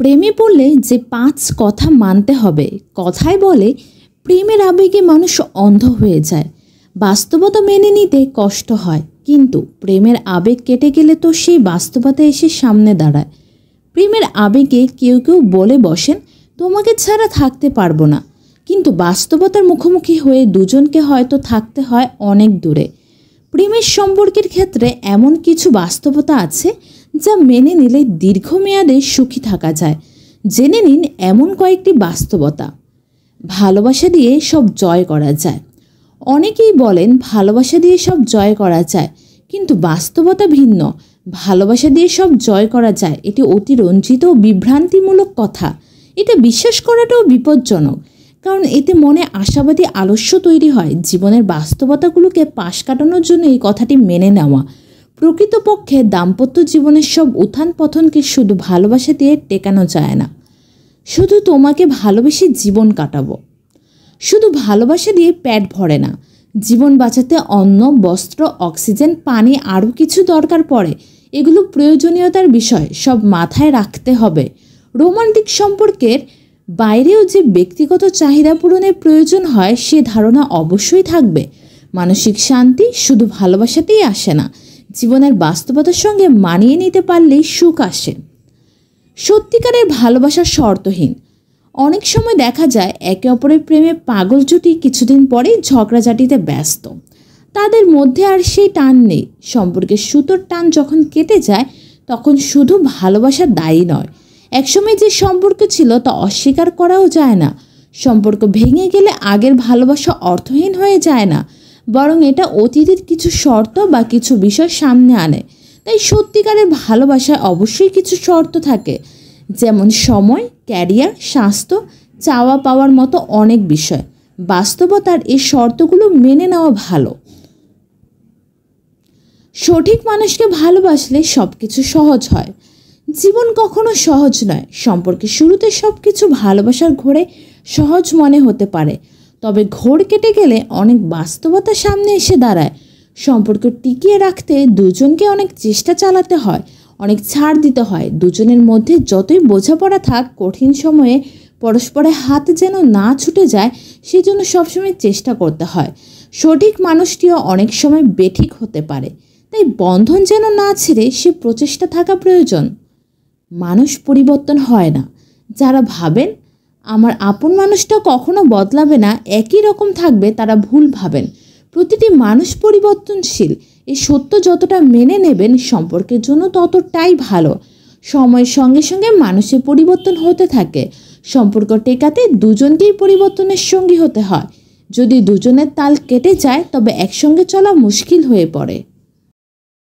প্রেমে পড়লে যে ৫ কথা মানতে হবে। কথায় বলে প্রেমের আবেগে মানুষ অন্ধ হয়ে যায়। বাস্তবতা মেনে নিতে কষ্ট হয়, কিন্তু প্রেমের আবেগ কেটে গেলে তো সেই বাস্তবতা এসে সামনে দাঁড়ায়। প্রেমের আবেগে কেউ কেউ বলে বসেন তোমাকে ছাড়া থাকতে পারবো না, কিন্তু বাস্তবতার মুখোমুখি হয়ে দুজনকে হয়তো থাকতে হয় অনেক দূরে। প্রেমের সম্পর্কের ক্ষেত্রে এমন কিছু বাস্তবতা আছে যা মেনে নিলে দীর্ঘমেয়াদে সুখী থাকা যায়। জেনে নিন এমন কয়েকটি বাস্তবতা। ভালোবাসা দিয়ে সব জয় করা যায়। অনেকেই বলেন ভালোবাসা দিয়ে সব জয় করা যায়, কিন্তু বাস্তবতা ভিন্ন। ভালোবাসা দিয়ে সব জয় করা যায় এটি অতিরঞ্জিত ও বিভ্রান্তিমূলক কথা। এটা বিশ্বাস করাটাও বিপজ্জনক, কারণ এতে মনে আশাবাদী আলস্য তৈরি হয়। জীবনের বাস্তবতাগুলোকে পাশ কাটানোর জন্য এই কথাটি মেনে নেওয়া। প্রকৃতপক্ষে দাম্পত্য জীবনের সব উত্থান পতনকে শুধু ভালোবাসা দিয়ে টেকানো যায় না। শুধু তোমাকে ভালোবেসে জীবন কাটাবো, শুধু ভালোবাসা দিয়ে পেট ভরে না। জীবন বাঁচাতে অন্ন, বস্ত্র, অক্সিজেন, পানি আরও কিছু দরকার পড়ে। এগুলো প্রয়োজনীয়তার বিষয়, সব মাথায় রাখতে হবে। রোমান্টিক সম্পর্কের বাইরেও যে ব্যক্তিগত চাহিদা পূরণের প্রয়োজন হয় সে ধারণা অবশ্যই থাকবে। মানসিক শান্তি শুধু ভালোবাসাতেই আসে না, জীবনের বাস্তবতার সঙ্গে মানিয়ে নিতে পারলেই সুখ আসে। সত্যিকারের ভালোবাসা শর্তহীন। অনেক সময় দেখা যায় একে অপরের প্রেমে পাগল জুটি কিছুদিন পরেই ঝগড়াঝাটিতে ব্যস্ত। তাদের মধ্যে আর সেই টান নেই। সম্পর্কের সুতোর টান যখন কেটে যায় তখন শুধু ভালোবাসা দায়ী নয়, একসময় যে সম্পর্ক ছিল তা অস্বীকার করাও যায় না। সম্পর্ক ভেঙে গেলে আগের ভালোবাসা অর্থহীন হয়ে যায় না, বরং এটা অতীতের কিছু শর্ত বা কিছু বিষয় সামনে আনে। তাই সত্যিকারের ভালোবাসায় অবশ্যই কিছু শর্ত থাকে, যেমন সময়, ক্যারিয়ার, স্বাস্থ্য, চাওয়া পাওয়ার মতো অনেক বিষয়। বাস্তবতার এই শর্তগুলো মেনে নেওয়া ভালো। সঠিক মানুষকে ভালোবাসলে সব কিছু সহজ হয়। জীবন কখনো সহজ নয়। সম্পর্কের শুরুতে সব কিছু ভালোবাসার ঘোরে সহজ মনে হতে পারে, তবে ঘোর কেটে গেলে অনেক বাস্তবতা সামনে এসে দাঁড়ায়। সম্পর্ক টিকিয়ে রাখতে দুজনকে অনেক চেষ্টা চালাতে হয়, অনেক ছাড় দিতে হয়। দুজনের মধ্যে যতই বোঝাপড়া থাক, কঠিন সময়ে পরস্পরের হাত যেন না ছুটে যায় সেজন্য সবসময় চেষ্টা করতে হয়। সঠিক মানুষটিও অনেক সময় বেঠিক হতে পারে, তাই বন্ধন যেন না ছেড়ে সে প্রচেষ্টা থাকা প্রয়োজন। মানুষ পরিবর্তন হয় না। যারা ভাবেন আমার আপন মানুষটা কখনো বদলাবে না, একই রকম থাকবে, তারা ভুল ভাবেন। প্রতিটি মানুষ পরিবর্তনশীল। এই সত্য যতটা মেনে নেবেন সম্পর্কের জন্য ততটাই ভালো। সময়ের সঙ্গে সঙ্গে মানুষের পরিবর্তন হতে থাকে। সম্পর্ক টেকাতে দুজনকেই পরিবর্তনের সঙ্গী হতে হয়। যদি দুজনের তাল কেটে যায় তবে একসঙ্গে চলা মুশকিল হয়ে পড়ে।